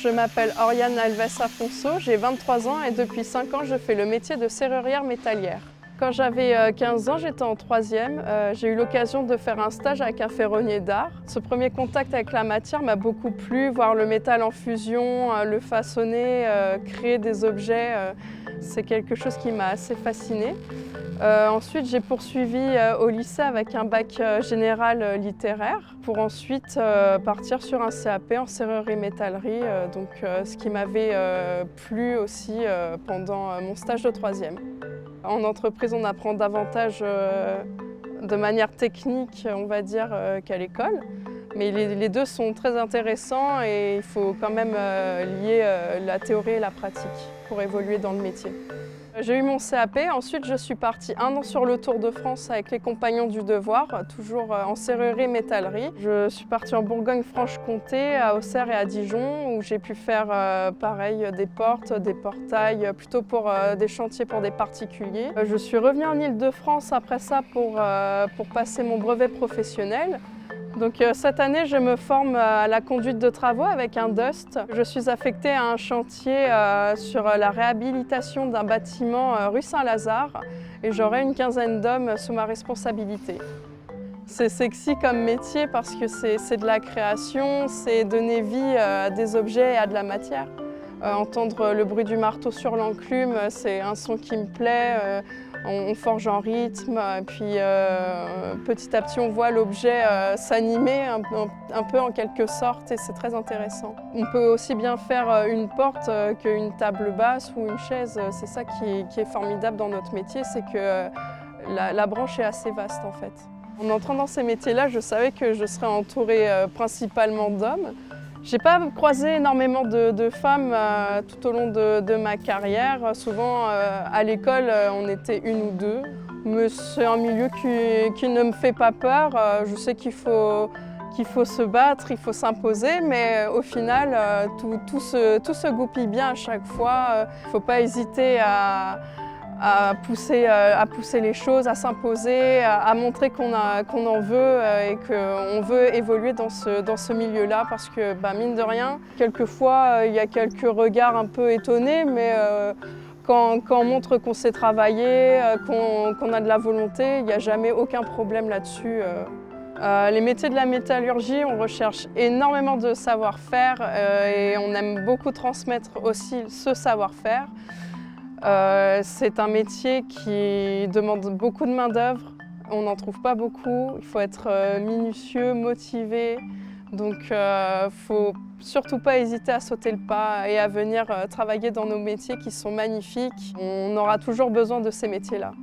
Je m'appelle Oriane Alves Afonso, j'ai 23 ans et depuis 5 ans je fais le métier de serrurière métallière. Quand j'avais 15 ans, j'étais en 3e, j'ai eu l'occasion de faire un stage avec un ferronnier d'art. Ce premier contact avec la matière m'a beaucoup plu, voir le métal en fusion, le façonner, créer des objets, c'est quelque chose qui m'a assez fascinée. Ensuite, j'ai poursuivi au lycée avec un bac général littéraire pour ensuite partir sur un CAP en serrurerie-métallerie, ce qui m'avait plu aussi pendant mon stage de 3e. En entreprise, on apprend davantage de manière technique, on va dire, qu'à l'école. Mais les deux sont très intéressants et il faut quand même lier la théorie et la pratique pour évoluer dans le métier. J'ai eu mon CAP, ensuite je suis partie 1 an sur le Tour de France avec les Compagnons du Devoir, toujours en serrurerie-métallerie. Je suis partie en Bourgogne-Franche-Comté, à Auxerre et à Dijon, où j'ai pu faire pareil des portes, des portails, plutôt pour des chantiers pour des particuliers. Je suis revenue en Île-de-France après ça pour passer mon brevet professionnel. Donc cette année, je me forme à la conduite de travaux avec un DUST. Je suis affectée à un chantier sur la réhabilitation d'un bâtiment rue Saint-Lazare et j'aurai une quinzaine d'hommes sous ma responsabilité. C'est sexy comme métier parce que c'est de la création, c'est donner vie à des objets et à de la matière. Entendre le bruit du marteau sur l'enclume, c'est un son qui me plaît. On forge en rythme, puis petit à petit on voit l'objet s'animer un peu en quelque sorte et c'est très intéressant. On peut aussi bien faire une porte qu'une table basse ou une chaise. C'est ça qui est formidable dans notre métier, c'est que la branche est assez vaste en fait. En entrant dans ces métiers-là, je savais que je serais entourée principalement d'hommes. J'ai pas croisé énormément de femmes tout au long de ma carrière. Souvent, à l'école, on était 1 ou 2. Mais c'est un milieu qui ne me fait pas peur. Je sais qu'il faut se battre, il faut s'imposer, mais au final, tout se goupille bien à chaque fois. Il ne faut pas hésiter à pousser les choses, à s'imposer, à montrer qu'on en veut et qu'on veut évoluer dans ce milieu-là parce que, mine de rien, quelquefois, il y a quelques regards un peu étonnés, mais quand on montre qu'on sait travailler, qu'on a de la volonté, il n'y a jamais aucun problème là-dessus. Les métiers de la métallurgie, on recherche énormément de savoir-faire et on aime beaucoup transmettre aussi ce savoir-faire. C'est un métier qui demande beaucoup de main-d'œuvre, on n'en trouve pas beaucoup, il faut être minutieux, motivé, donc il ne faut surtout pas hésiter à sauter le pas et à venir travailler dans nos métiers qui sont magnifiques. On aura toujours besoin de ces métiers-là.